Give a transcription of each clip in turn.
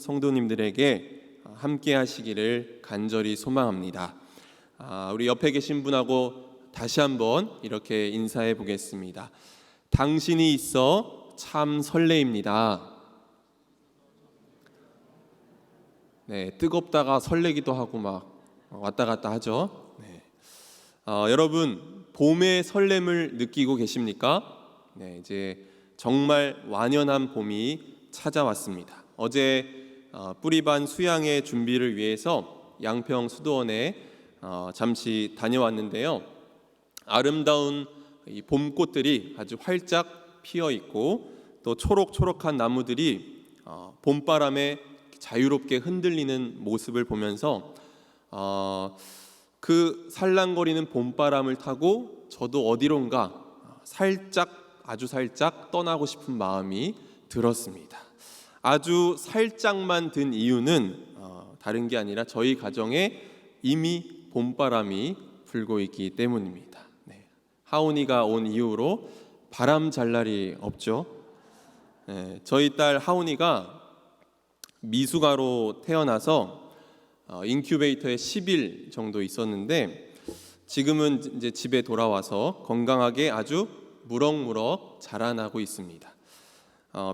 성도님들에게 함께 하시기를 간절히 소망합니다. 우리 옆에 계신 분하고 다시 한번 이렇게 인사해 보겠습니다. 당신이 있어 참 설레입니다. 네, 뜨겁다가 설레기도 하고 막 왔다 갔다 하죠. 네. 여러분, 봄의 설렘을 느끼고 계십니까? 네, 이제 정말 완연한 봄이 찾아왔습니다. 어제 뿌리반 수양의 준비를 위해서 양평 수도원에 잠시 다녀왔는데요. 아름다운 이 봄꽃들이 아주 활짝 피어 있고 또 초록초록한 나무들이 봄바람에 자유롭게 흔들리는 모습을 보면서 그 살랑거리는 봄바람을 타고 저도 어디론가 아주 살짝 떠나고 싶은 마음이 들었습니다. 아주 살짝만 든 이유는 다른 게 아니라 저희 가정에 이미 봄바람이 불고 있기 때문입니다. 네. 하온이가 온 이후로 바람 잘 날이 없죠. 네. 저희 딸 하온이가 미숙아로 태어나서 인큐베이터에 10일 정도 있었는데 지금은 이제 집에 돌아와서 건강하게 아주 무럭무럭 자라나고 있습니다.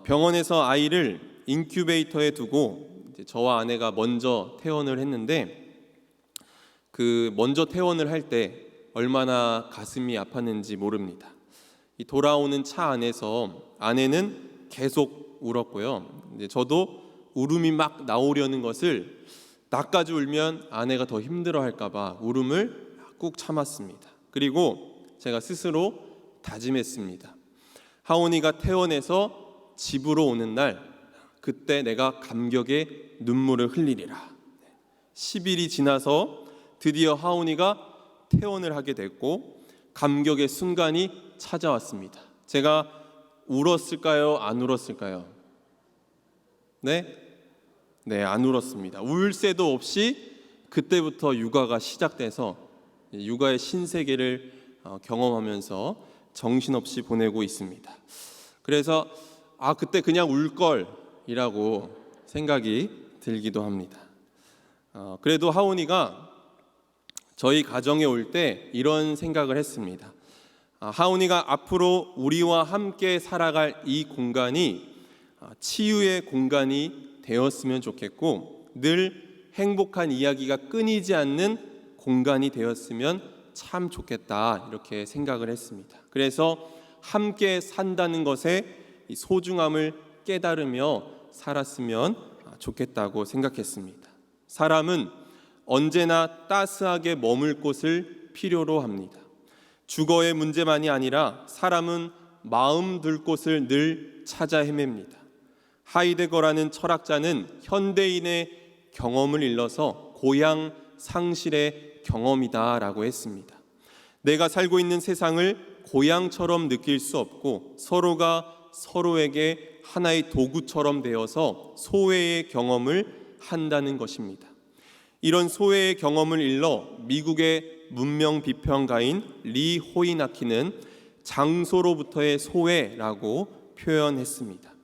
병원에서 아이를 인큐베이터에 두고 이제 저와 아내가 먼저 퇴원을 했는데 그 먼저 퇴원을 할 때 얼마나 가슴이 아팠는지 모릅니다. 이 돌아오는 차 안에서 아내는 계속 울었고요. 이제 저도 울음이 막 나오려는 것을 나까지 울면 아내가 더 힘들어할까봐 울음을 꾹 참았습니다. 그리고 제가 스스로 다짐했습니다. 하온이가 퇴원해서 집으로 오는 날 그때 내가 감격의 눈물을 흘리리라. 10일이 지나서 드디어 하온이가 퇴원을 하게 됐고 감격의 순간이 찾아왔습니다. 제가 울었을까요? 안 울었을까요? 네, 안 울었습니다. 울 새도 없이 그때부터 육아가 시작돼서 육아의 신세계를 경험하면서 정신없이 보내고 있습니다. 그래서 그때 그냥 울걸이라고 생각이 들기도 합니다. 그래도 하온이가 저희 가정에 올 때 이런 생각을 했습니다. 하온이가 앞으로 우리와 함께 살아갈 이 공간이 치유의 공간이 되었으면 좋겠고 늘 행복한 이야기가 끊이지 않는 공간이 되었으면 참 좋겠다 이렇게 생각을 했습니다. 그래서 함께 산다는 것의 소중함을 깨달으며 살았으면 좋겠다고 생각했습니다. 사람은 언제나 따스하게 머물 곳을 필요로 합니다. 주거의 문제만이 아니라 사람은 마음 둘 곳을 늘 찾아 헤맵니다. 하이데거라는 철학자는 현대인의 경험을 일러서 고향 상실의 경험이다라고 했습니다. 내가 살고 있는 세상을 고향처럼 느낄 수 없고 서로가 서로에게 하나의 도구처럼 되어서 소외의 경험을 한다는 것입니다. 이런 소외의 경험을 일러 미국의 문명 비평가인 리 호이나키는 장소로부터의 소외라고 표현했습니다.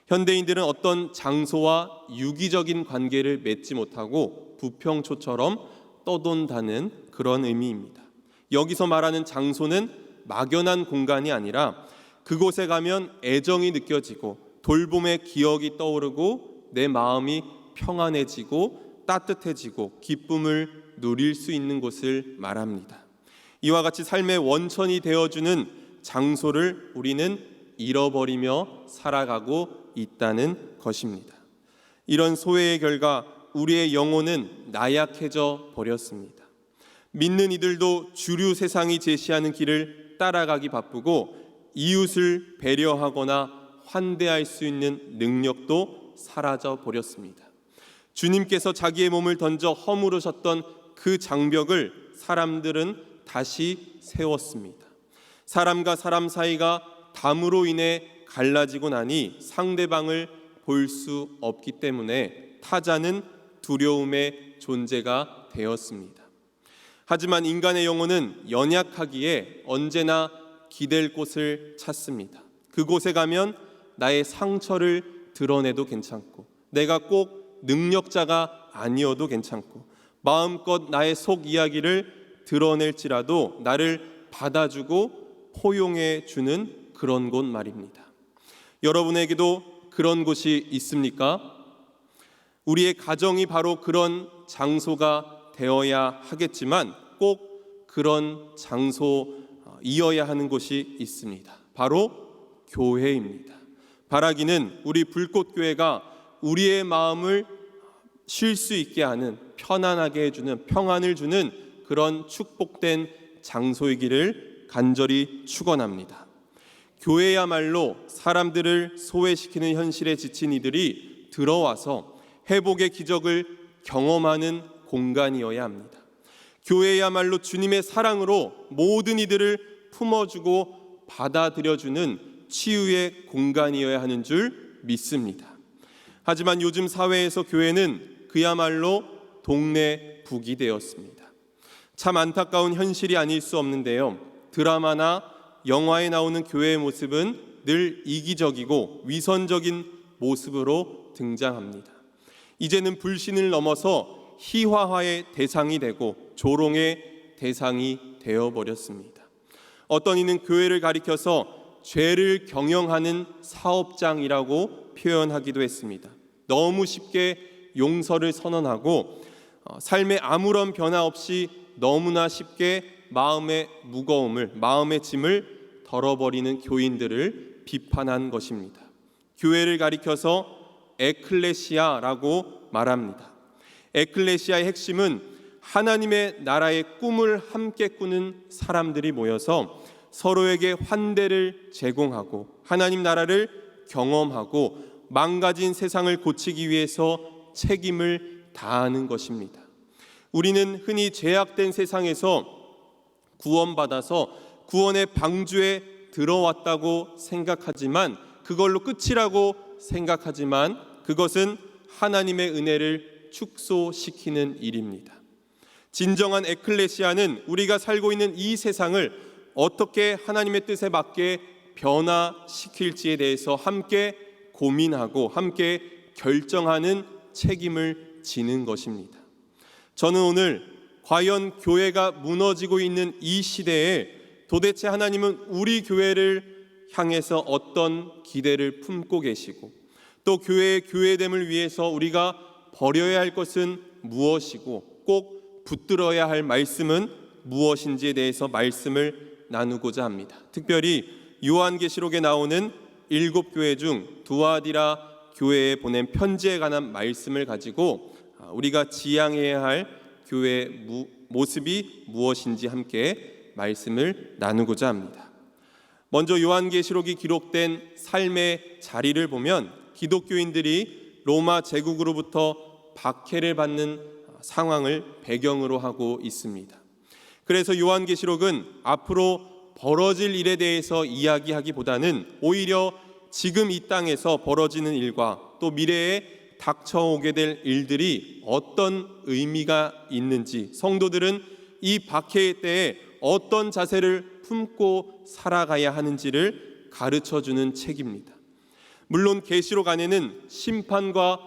현대인들은 어떤 장소와 유기적인 관계를 맺지 못하고 부평초처럼 떠돈다는 그런 의미입니다. 여기서 말하는 장소는 막연한 공간이 아니라 그곳에 가면 애정이 느껴지고 돌봄의 기억이 떠오르고 내 마음이 평안해지고 따뜻해지고 기쁨을 누릴 수 있는 곳을 말합니다. 이와 같이 삶의 원천이 되어주는 장소를 우리는 잃어버리며 살아가고 있다는 것입니다. 이런 소외의 결과 우리의 영혼은 나약해져 버렸습니다. 믿는 이들도 주류 세상이 제시하는 길을 따라가기 바쁘고 이웃을 배려하거나 환대할 수 있는 능력도 사라져 버렸습니다. 주님께서 자기의 몸을 던져 허물으셨던 그 장벽을 사람들은 다시 세웠습니다. 사람과 사람 사이가 담으로 인해 갈라지고 나니 상대방을 볼 수 없기 때문에 타자는 두려움의 존재가 되었습니다. 하지만 인간의 영혼은 연약하기에 언제나 기댈 곳을 찾습니다. 그곳에 가면 나의 상처를 드러내도 괜찮고 내가 꼭 능력자가 아니어도 괜찮고 마음껏 나의 속 이야기를 드러낼지라도 나를 받아주고 포용해 주는 그런 곳 말입니다. 여러분에게도 그런 곳이 있습니까? 우리의 가정이 바로 그런 장소가 되어야 하겠지만 꼭 그런 장소이어야 하는 곳이 있습니다. 바로 교회입니다. 바라기는 우리 불꽃교회가 우리의 마음을 쉴 수 있게 하는, 편안하게 해주는, 평안을 주는 그런 축복된 장소이기를 간절히 축원합니다. 교회야말로 사람들을 소외시키는 현실에 지친 이들이 들어와서 회복의 기적을 경험하는 공간이어야 합니다. 교회야말로 주님의 사랑으로 모든 이들을 품어주고 받아들여주는 치유의 공간이어야 하는 줄 믿습니다. 하지만 요즘 사회에서 교회는 그야말로 동네 북이 되었습니다. 참 안타까운 현실이 아닐 수 없는데요. 드라마나 영화에 나오는 교회의 모습은 늘 이기적이고 위선적인 모습으로 등장합니다. 이제는 불신을 넘어서 희화화의 대상이 되고 조롱의 대상이 되어버렸습니다. 어떤 이는 교회를 가리켜서 죄를 경영하는 사업장이라고 표현하기도 했습니다. 너무 쉽게 용서를 선언하고 삶에 아무런 변화 없이 너무나 쉽게 마음의 무거움을, 마음의 짐을 덜어버리는 교인들을 비판한 것입니다. 교회를 가리켜서 에클레시아라고 말합니다. 에클레시아의 핵심은 하나님의 나라의 꿈을 함께 꾸는 사람들이 모여서 서로에게 환대를 제공하고 하나님 나라를 경험하고 망가진 세상을 고치기 위해서 책임을 다하는 것입니다. 우리는 흔히 죄악된 세상에서 구원받아서 구원의 방주에 들어왔다고 생각하지만, 그걸로 끝이라고 생각하지만 그것은 하나님의 은혜를 축소시키는 일입니다. 진정한 에클레시아는 우리가 살고 있는 이 세상을 어떻게 하나님의 뜻에 맞게 변화시킬지에 대해서 함께 고민하고 함께 결정하는 책임을 지는 것입니다. 저는 오늘 과연 교회가 무너지고 있는 이 시대에 도대체 하나님은 우리 교회를 향해서 어떤 기대를 품고 계시고 또 교회의 교회됨을 위해서 우리가 버려야 할 것은 무엇이고 꼭 붙들어야 할 말씀은 무엇인지에 대해서 말씀을 나누고자 합니다. 특별히 요한계시록에 나오는 7교회 중 두아디라 교회에 보낸 편지에 관한 말씀을 가지고 우리가 지향해야 할 교회의 모습이 무엇인지 함께 말씀을 나누고자 합니다. 먼저 요한계시록이 기록된 삶의 자리를 보면 기독교인들이 로마 제국으로부터 박해를 받는 상황을 배경으로 하고 있습니다. 그래서 요한계시록은 앞으로 벌어질 일에 대해서 이야기하기보다는 오히려 지금 이 땅에서 벌어지는 일과 또 미래에 닥쳐오게 될 일들이 어떤 의미가 있는지, 성도들은 이 박해의 때에 어떤 자세를 품고 살아가야 하는지를 가르쳐주는 책입니다. 물론 계시록 안에는 심판과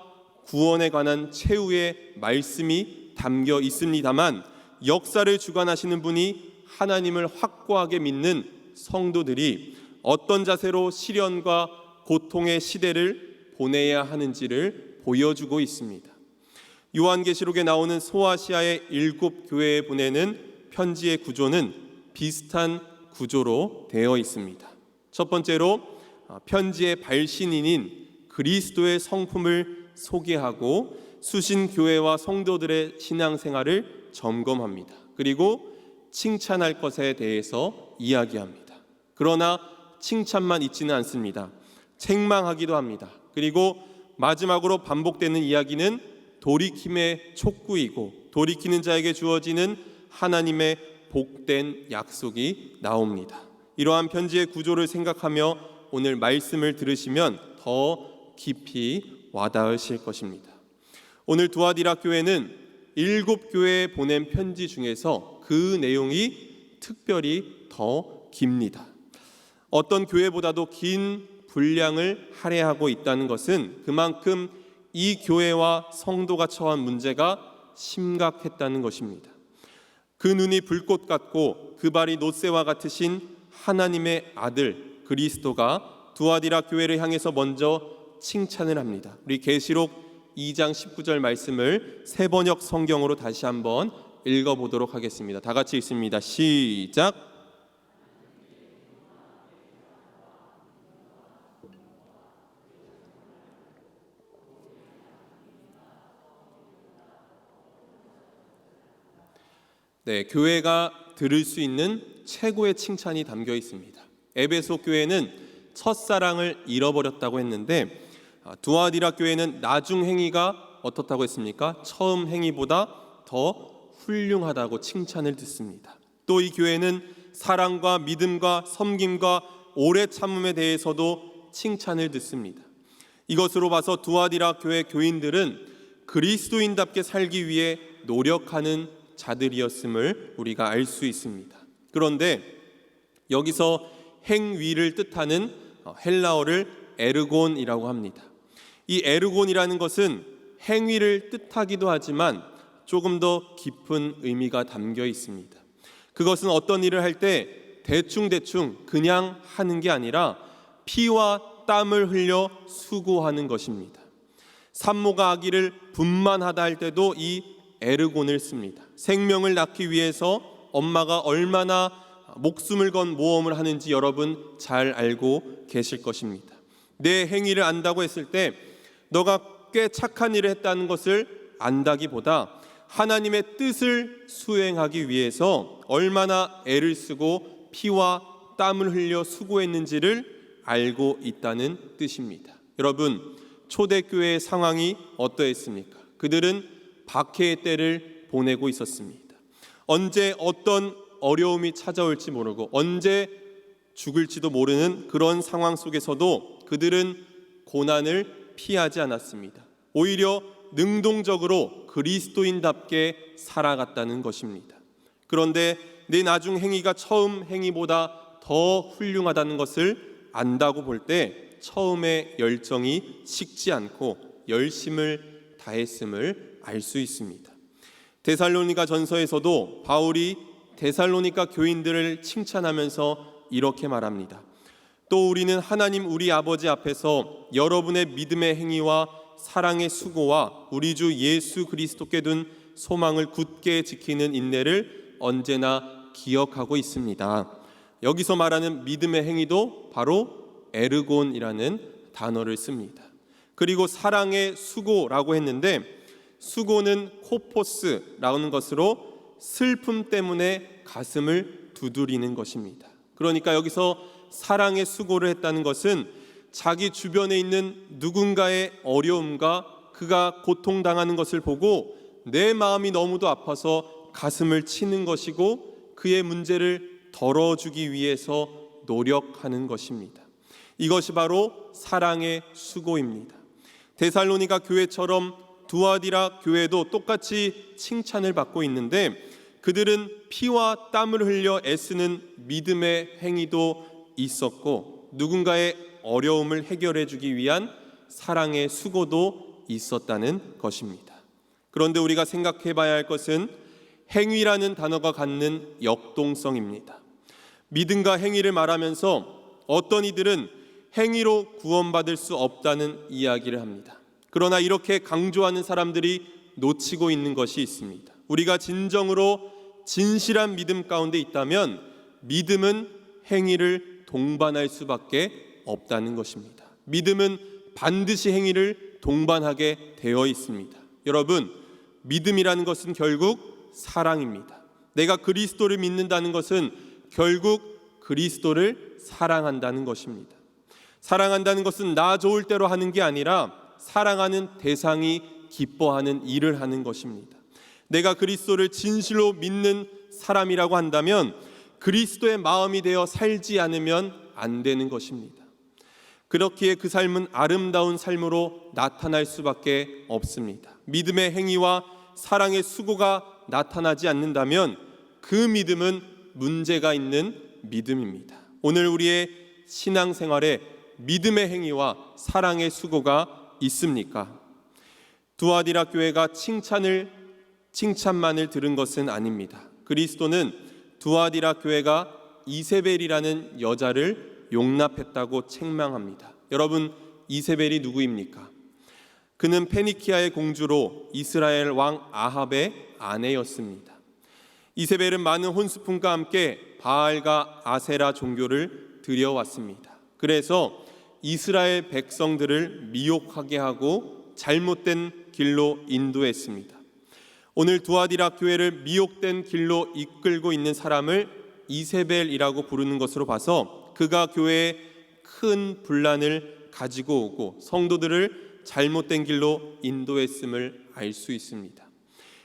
구원에 관한 최후의 말씀이 담겨 있습니다만 역사를 주관하시는 분이 하나님을 확고하게 믿는 성도들이 어떤 자세로 시련과 고통의 시대를 보내야 하는지를 보여주고 있습니다. 요한계시록에 나오는 소아시아의 7교회에 보내는 편지의 구조는 비슷한 구조로 되어 있습니다. 첫 번째로 편지의 발신인인 그리스도의 성품을 소개하고 수신교회와 성도들의 신앙생활을 점검합니다. 그리고 칭찬할 것에 대해서 이야기합니다. 그러나 칭찬만 있지는 않습니다. 책망하기도 합니다. 그리고 마지막으로 반복되는 이야기는 돌이킴의 촉구이고 돌이키는 자에게 주어지는 하나님의 복된 약속이 나옵니다. 이러한 편지의 구조를 생각하며 오늘 말씀을 들으시면 더 깊이 와닿으실 것입니다. 오늘 두아디라 교회는 7교회에 보낸 편지 중에서 그 내용이 특별히 더 깁니다. 어떤 교회보다도 긴 분량을 할애하고 있다는 것은 그만큼 이 교회와 성도가 처한 문제가 심각했다는 것입니다. 그 눈이 불꽃 같고 그 발이 놋새와 같으신 하나님의 아들 그리스도가 두아디라 교회를 향해서 먼저 칭찬을 합니다. 우리 계시록 2장 19절 말씀을 새번역 성경으로 다시 한번 읽어보도록 하겠습니다. 다 같이 읽습니다. 시작. 네, 교회가 들을 수 있는 최고의 칭찬이 담겨 있습니다. 에베소 교회는 첫사랑을 잃어버렸다고 했는데 두아디라 교회는 나중 행위가 어떻다고 했습니까? 처음 행위보다 더 훌륭하다고 칭찬을 듣습니다. 또 이 교회는 사랑과 믿음과 섬김과 오래 참음에 대해서도 칭찬을 듣습니다. 이것으로 봐서 두아디라 교회 교인들은 그리스도인답게 살기 위해 노력하는 자들이었음을 우리가 알 수 있습니다. 그런데 여기서 행위를 뜻하는 헬라어를 에르곤이라고 합니다. 이 에르곤이라는 것은 행위를 뜻하기도 하지만 조금 더 깊은 의미가 담겨 있습니다. 그것은 어떤 일을 할 때 대충대충 그냥 하는 게 아니라 피와 땀을 흘려 수고하는 것입니다. 산모가 아기를 분만하다 할 때도 이 에르곤을 씁니다. 생명을 낳기 위해서 엄마가 얼마나 목숨을 건 모험을 하는지 여러분 잘 알고 계실 것입니다. 내 행위를 안다고 했을 때 너가 꽤 착한 일을 했다는 것을 안다기보다 하나님의 뜻을 수행하기 위해서 얼마나 애를 쓰고 피와 땀을 흘려 수고했는지를 알고 있다는 뜻입니다. 여러분, 초대교회의 상황이 어떠했습니까? 그들은 박해의 때를 보내고 있었습니다. 언제 어떤 어려움이 찾아올지 모르고 언제 죽을지도 모르는 그런 상황 속에서도 그들은 고난을 피하지 않았습니다. 오히려 능동적으로 그리스도인답게 살아갔다는 것입니다. 그런데 내 나중 행위가 처음 행위보다 더 훌륭하다는 것을 안다고 볼 때 처음의 열정이 식지 않고 열심을 다했음을 알 수 있습니다. 데살로니가 전서에서도 바울이 데살로니가 교인들을 칭찬하면서 이렇게 말합니다. 또 우리는 하나님 우리 아버지 앞에서 여러분의 믿음의 행위와 사랑의 수고와 우리 주 예수 그리스도께 둔 소망을 굳게 지키는 인내를 언제나 기억하고 있습니다. 여기서 말하는 믿음의 행위도 바로 에르곤이라는 단어를 씁니다. 그리고 사랑의 수고라고 했는데 수고는 코포스라는 것으로 슬픔 때문에 가슴을 두드리는 것입니다. 그러니까 여기서 사랑의 수고를 했다는 것은 자기 주변에 있는 누군가의 어려움과 그가 고통당하는 것을 보고 내 마음이 너무도 아파서 가슴을 치는 것이고 그의 문제를 덜어주기 위해서 노력하는 것입니다. 이것이 바로 사랑의 수고입니다. 데살로니가 교회처럼 두아디라 교회도 똑같이 칭찬을 받고 있는데 그들은 피와 땀을 흘려 애쓰는 믿음의 행위도 있었고 누군가의 어려움을 해결해 주기 위한 사랑의 수고도 있었다는 것입니다. 그런데 우리가 생각해 봐야 할 것은 행위라는 단어가 갖는 역동성입니다. 믿음과 행위를 말하면서 어떤 이들은 행위로 구원받을 수 없다는 이야기를 합니다. 그러나 이렇게 강조하는 사람들이 놓치고 있는 것이 있습니다. 우리가 진정으로 진실한 믿음 가운데 있다면 믿음은 행위를 동반할 수밖에 없다는 것입니다. 믿음은 반드시 행위를 동반하게 되어 있습니다. 여러분, 믿음이라는 것은 결국 사랑입니다. 내가 그리스도를 믿는다는 것은 결국 그리스도를 사랑한다는 것입니다. 사랑한다는 것은 나 좋을 대로 하는 게 아니라 사랑하는 대상이 기뻐하는 일을 하는 것입니다. 내가 그리스도를 진실로 믿는 사람이라고 한다면 그리스도의 마음이 되어 살지 않으면 안 되는 것입니다. 그렇기에 그 삶은 아름다운 삶으로 나타날 수밖에 없습니다. 믿음의 행위와 사랑의 수고가 나타나지 않는다면 그 믿음은 문제가 있는 믿음입니다. 오늘 우리의 신앙생활에 믿음의 행위와 사랑의 수고가 있습니까? 두아디라 교회가 칭찬만을 들은 것은 아닙니다. 그리스도는 두아디라 교회가 이세벨이라는 여자를 용납했다고 책망합니다. 여러분, 이세벨이 누구입니까? 그는 페니키아의 공주로 이스라엘 왕 아합의 아내였습니다. 이세벨은 많은 혼수품과 함께 바알과 아세라 종교를 들여왔습니다. 그래서 이스라엘 백성들을 미혹하게 하고 잘못된 길로 인도했습니다. 오늘 두아디라 교회를 미혹된 길로 이끌고 있는 사람을 이세벨이라고 부르는 것으로 봐서 그가 교회에 큰 분란을 가지고 오고 성도들을 잘못된 길로 인도했음을 알 수 있습니다.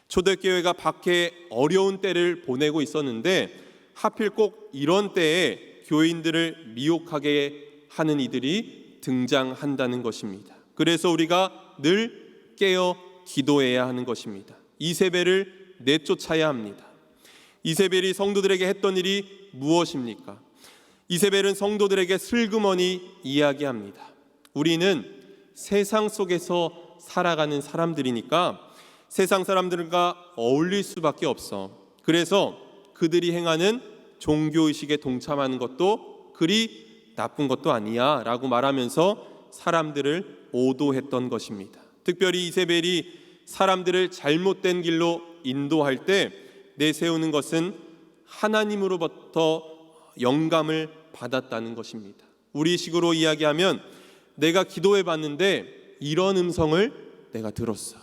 초대교회가 박해의 어려운 때를 보내고 있었는데 하필 꼭 이런 때에 교인들을 미혹하게 하는 이들이 등장한다는 것입니다. 그래서 우리가 늘 깨어 기도해야 하는 것입니다. 이세벨을 내쫓아야 합니다. 이세벨이 성도들에게 했던 일이 무엇입니까? 이세벨은 성도들에게 슬그머니 이야기합니다. 우리는 세상 속에서 살아가는 사람들이니까 세상 사람들과 어울릴 수밖에 없어. 그래서 그들이 행하는 종교의식에 동참하는 것도 그리 나쁜 것도 아니야 라고 말하면서 사람들을 오도했던 것입니다. 특별히 이세벨이 사람들을 잘못된 길로 인도할 때 내세우는 것은 하나님으로부터 영감을 받았다는 것입니다. 우리식으로 이야기하면 내가 기도해 봤는데 이런 음성을 내가 들었어.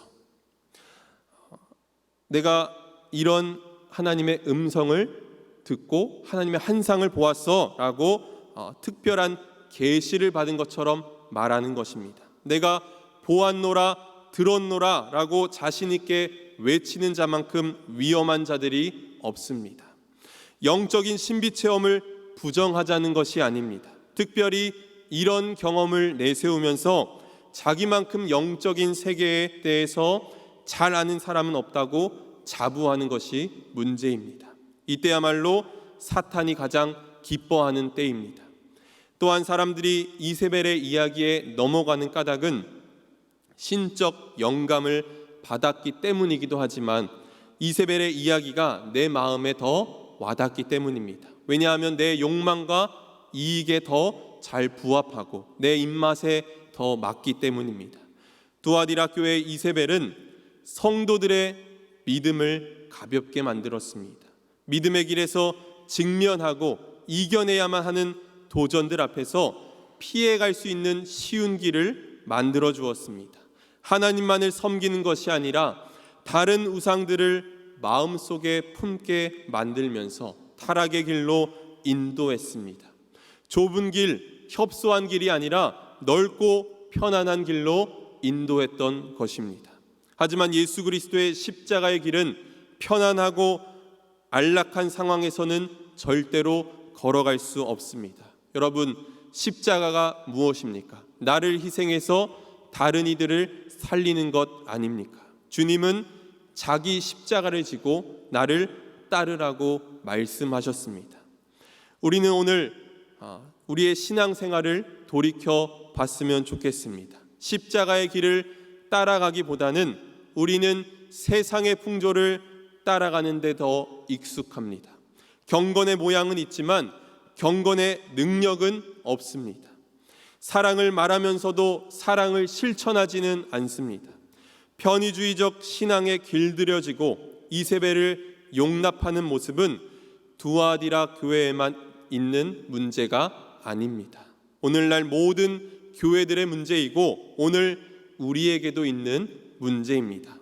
내가 이런 하나님의 음성을 듣고 하나님의 한상을 보았어 라고 특별한 계시를 받은 것처럼 말하는 것입니다. 내가 보았노라 들었노라 라고 자신 있게 외치는 자만큼 위험한 자들이 없습니다. 영적인 신비 체험을 부정하자는 것이 아닙니다. 특별히 이런 경험을 내세우면서 자기만큼 영적인 세계에 대해서 잘 아는 사람은 없다고 자부하는 것이 문제입니다. 이때야말로 사탄이 가장 기뻐하는 때입니다. 또한 사람들이 이세벨의 이야기에 넘어가는 까닭은 신적 영감을 받았기 때문이기도 하지만 이세벨의 이야기가 내 마음에 더 와닿기 때문입니다. 왜냐하면 내 욕망과 이익에 더 잘 부합하고 내 입맛에 더 맞기 때문입니다. 두아디라 교회의 이세벨은 성도들의 믿음을 가볍게 만들었습니다. 믿음의 길에서 직면하고 이겨내야만 하는 도전들 앞에서 피해갈 수 있는 쉬운 길을 만들어 주었습니다. 하나님만을 섬기는 것이 아니라 다른 우상들을 마음속에 품게 만들면서 타락의 길로 인도했습니다. 좁은 길, 협소한 길이 아니라 넓고 편안한 길로 인도했던 것입니다. 하지만 예수 그리스도의 십자가의 길은 편안하고 안락한 상황에서는 절대로 걸어갈 수 없습니다. 여러분, 십자가가 무엇입니까? 나를 희생해서 다른 이들을 살리는 것 아닙니까? 주님은 자기 십자가를 지고 나를 따르라고 말씀하셨습니다. 우리는 오늘 우리의 신앙생활을 돌이켜 봤으면 좋겠습니다. 십자가의 길을 따라가기보다는 우리는 세상의 풍조를 따라가는 데 더 익숙합니다. 경건의 모양은 있지만 경건의 능력은 없습니다. 사랑을 말하면서도 사랑을 실천하지는 않습니다. 편의주의적 신앙에 길들여지고 이세벨을 용납하는 모습은 두아디라 교회에만 있는 문제가 아닙니다. 오늘날 모든 교회들의 문제이고 오늘 우리에게도 있는 문제입니다.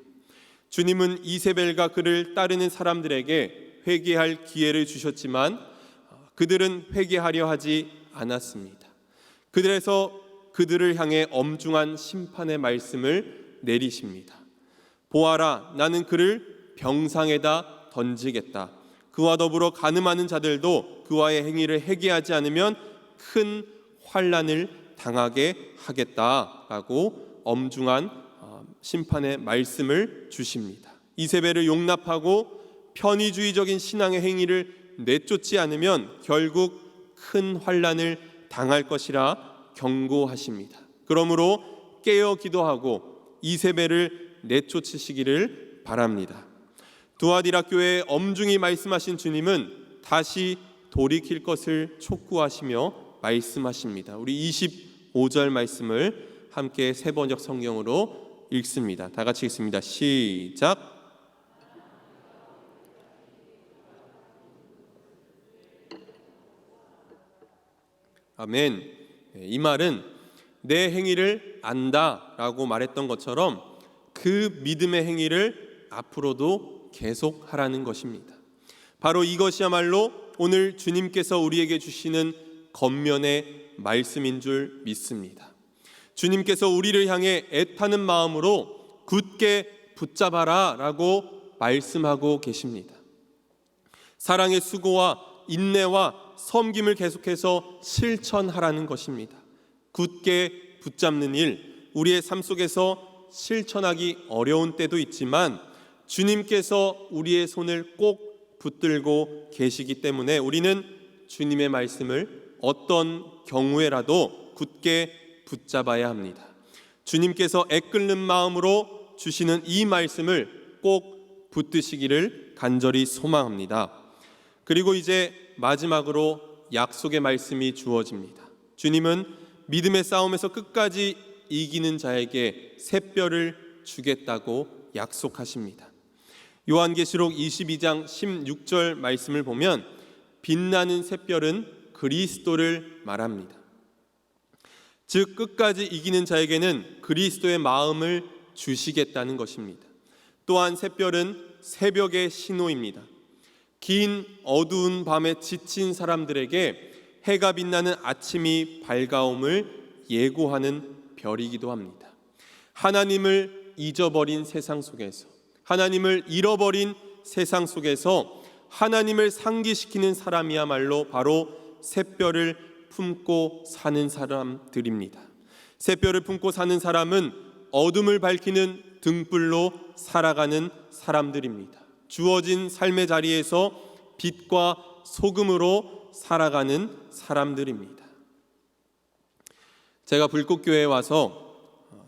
주님은 이세벨과 그를 따르는 사람들에게 회개할 기회를 주셨지만 그들은 회개하려 하지 않았습니다. 그래서 그들을 향해 엄중한 심판의 말씀을 내리십니다. 보아라, 나는 그를 병상에다 던지겠다. 그와 더불어 간음하는 자들도 그와의 행위를 회개하지 않으면 큰 환난을 당하게 하겠다라고 엄중한 심판의 말씀을 주십니다. 이세벨을 용납하고 편의주의적인 신앙의 행위를 내쫓지 않으면 결국 큰 환난을 당할 것이라 경고하십니다. 그러므로 깨어 기도하고 이세벨을 내쫓으시기를 바랍니다. 두아디라 교회에 엄중히 말씀하신 주님은 다시 돌이킬 것을 촉구하시며 말씀하십니다. 우리 25절 말씀을 함께 세번역 성경으로 읽습니다. 다 같이 읽습니다. 시작. 아멘. 이 말은 내 행위를 안다라고 말했던 것처럼 그 믿음의 행위를 앞으로도 계속하라는 것입니다. 바로 이것이야말로 오늘 주님께서 우리에게 주시는 권면의 말씀인 줄 믿습니다. 주님께서 우리를 향해 애타는 마음으로 굳게 붙잡아라 라고 말씀하고 계십니다. 사랑의 수고와 인내와 섬김을 계속해서 실천하라는 것입니다. 굳게 붙잡는 일, 우리의 삶 속에서 실천하기 어려운 때도 있지만 주님께서 우리의 손을 꼭 붙들고 계시기 때문에 우리는 주님의 말씀을 어떤 경우에라도 굳게 붙잡아야 합니다. 주님께서 애끓는 마음으로 주시는 이 말씀을 꼭 붙드시기를 간절히 소망합니다. 그리고 이제 마지막으로 약속의 말씀이 주어집니다. 주님은 믿음의 싸움에서 끝까지 이기는 자에게 샛별을 주겠다고 약속하십니다. 요한계시록 22장 16절 말씀을 보면 빛나는 샛별은 그리스도를 말합니다. 즉 끝까지 이기는 자에게는 그리스도의 마음을 주시겠다는 것입니다. 또한 샛별은 새벽의 신호입니다. 긴 어두운 밤에 지친 사람들에게 해가 빛나는 아침이 밝아옴을 예고하는 별이기도 합니다. 하나님을 잊어버린 세상 속에서, 하나님을 잃어버린 세상 속에서 하나님을 상기시키는 사람이야말로 바로 샛별을 품고 사는 사람들입니다. 샛별을 품고 사는 사람은 어둠을 밝히는 등불로 살아가는 사람들입니다. 주어진 삶의 자리에서 빛과 소금으로 살아가는 사람들입니다. 제가 불꽃교회에 와서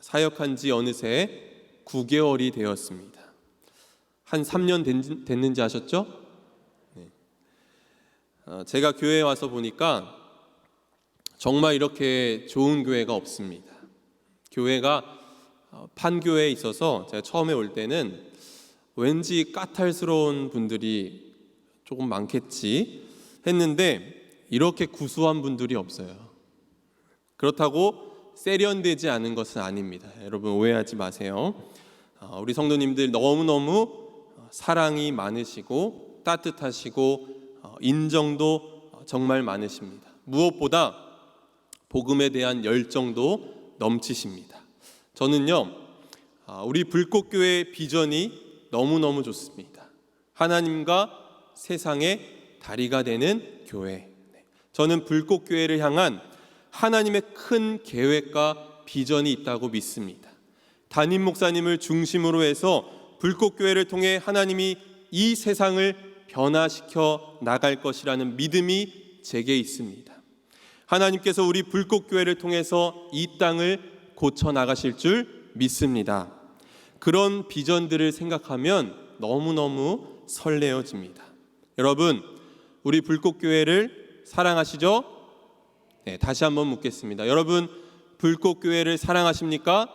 사역한 지 어느새 9개월이 되었습니다. 한 3년 됐는지 아셨죠? 네. 제가 교회에 와서 보니까 정말 이렇게 좋은 교회가 없습니다. 교회가 판교에 있어서 제가 처음에 올 때는 왠지 까탈스러운 분들이 조금 많겠지 했는데 이렇게 구수한 분들이 없어요. 그렇다고 세련되지 않은 것은 아닙니다. 여러분 오해하지 마세요. 우리 성도님들 너무너무 사랑이 많으시고 따뜻하시고 인정도 정말 많으십니다. 무엇보다 복음에 대한 열정도 넘치십니다. 저는요, 우리 불꽃교회의 비전이 너무너무 좋습니다. 하나님과 세상의 다리가 되는 교회. 저는 불꽃교회를 향한 하나님의 큰 계획과 비전이 있다고 믿습니다. 담임 목사님을 중심으로 해서 불꽃교회를 통해 하나님이 이 세상을 변화시켜 나갈 것이라는 믿음이 제게 있습니다. 하나님께서 우리 불꽃교회를 통해서 이 땅을 고쳐 나가실 줄 믿습니다. 그런 비전들을 생각하면 너무너무 설레어집니다. 여러분, 우리 불꽃교회를 사랑하시죠? 네, 다시 한번 묻겠습니다. 여러분, 불꽃교회를 사랑하십니까?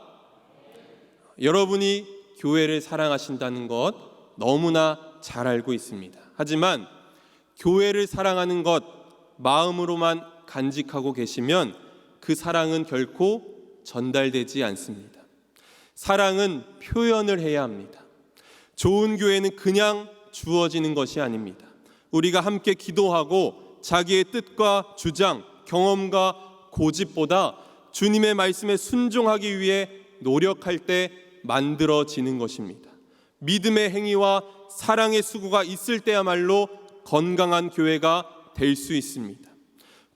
여러분이 교회를 사랑하신다는 것 너무나 잘 알고 있습니다. 하지만 교회를 사랑하는 것 마음으로만 간직하고 계시면 그 사랑은 결코 전달되지 않습니다. 사랑은 표현을 해야 합니다. 좋은 교회는 그냥 주어지는 것이 아닙니다. 우리가 함께 기도하고 자기의 뜻과 주장, 경험과 고집보다 주님의 말씀에 순종하기 위해 노력할 때 만들어지는 것입니다. 믿음의 행위와 사랑의 수고가 있을 때야말로 건강한 교회가 될 수 있습니다.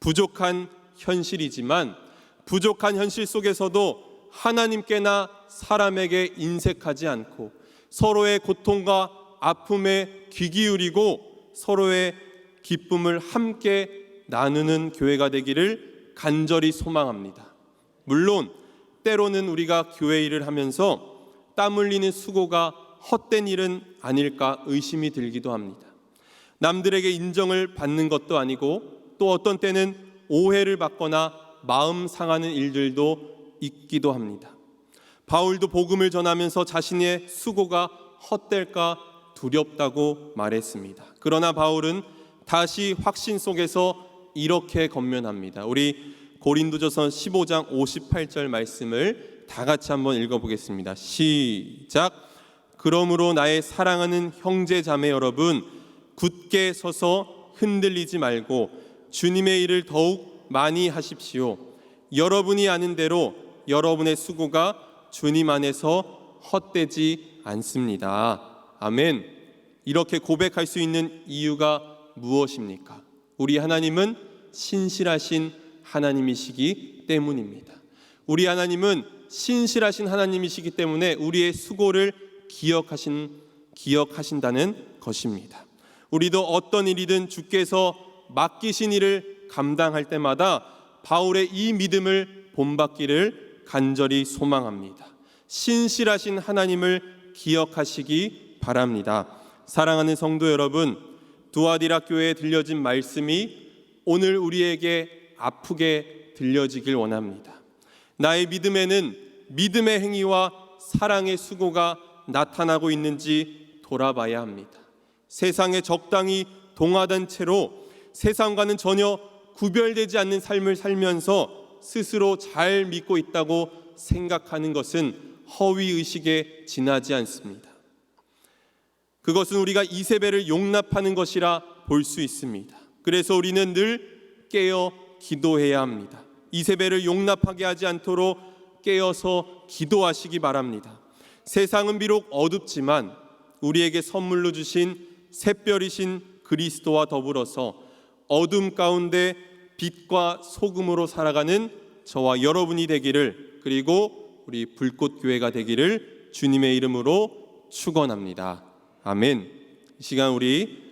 부족한 현실이지만 부족한 현실 속에서도 하나님께나 사람에게 인색하지 않고 서로의 고통과 아픔에 귀 기울이고 서로의 기쁨을 함께 나누는 교회가 되기를 간절히 소망합니다. 물론 때로는 우리가 교회 일을 하면서 땀 흘리는 수고가 헛된 일은 아닐까 의심이 들기도 합니다. 남들에게 인정을 받는 것도 아니고 또 어떤 때는 오해를 받거나 마음 상하는 일들도 있기도 합니다. 바울도 복음을 전하면서 자신의 수고가 헛될까 두렵다고 말했습니다. 그러나 바울은 다시 확신 속에서 이렇게 권면합니다. 우리 고린도전서 15장 58절 말씀을 다 같이 한번 읽어보겠습니다. 시작. 그러므로 나의 사랑하는 형제 자매 여러분, 굳게 서서 흔들리지 말고 주님의 일을 더욱 많이 하십시오. 여러분이 아는 대로 여러분의 수고가 주님 안에서 헛되지 않습니다. 아멘. 이렇게 고백할 수 있는 이유가 무엇입니까? 우리 하나님은 신실하신 하나님이시기 때문입니다. 우리 하나님은 신실하신 하나님이시기 때문에 우리의 수고를 기억하신다는 것입니다. 우리도 어떤 일이든 주께서 맡기신 일을 감당할 때마다 바울의 이 믿음을 본받기를 간절히 소망합니다. 신실하신 하나님을 기억하시기 바랍니다. 사랑하는 성도 여러분, 두아디라 교회에 들려진 말씀이 오늘 우리에게 아프게 들려지길 원합니다. 나의 믿음에는 믿음의 행위와 사랑의 수고가 나타나고 있는지 돌아봐야 합니다. 세상에 적당히 동화된 채로 세상과는 전혀 구별되지 않는 삶을 살면서 스스로 잘 믿고 있다고 생각하는 것은 허위의식에 지나지 않습니다. 그것은 우리가 이세벨을 용납하는 것이라 볼 수 있습니다. 그래서 우리는 늘 깨어 기도해야 합니다. 이세벨을 용납하게 하지 않도록 깨어서 기도하시기 바랍니다. 세상은 비록 어둡지만 우리에게 선물로 주신 샛별이신 그리스도와 더불어서 어둠 가운데 빛과 소금으로 살아가는 저와 여러분이 되기를, 그리고 우리 불꽃교회가 되기를 주님의 이름으로 축원합니다. 아멘. 이 시간 우리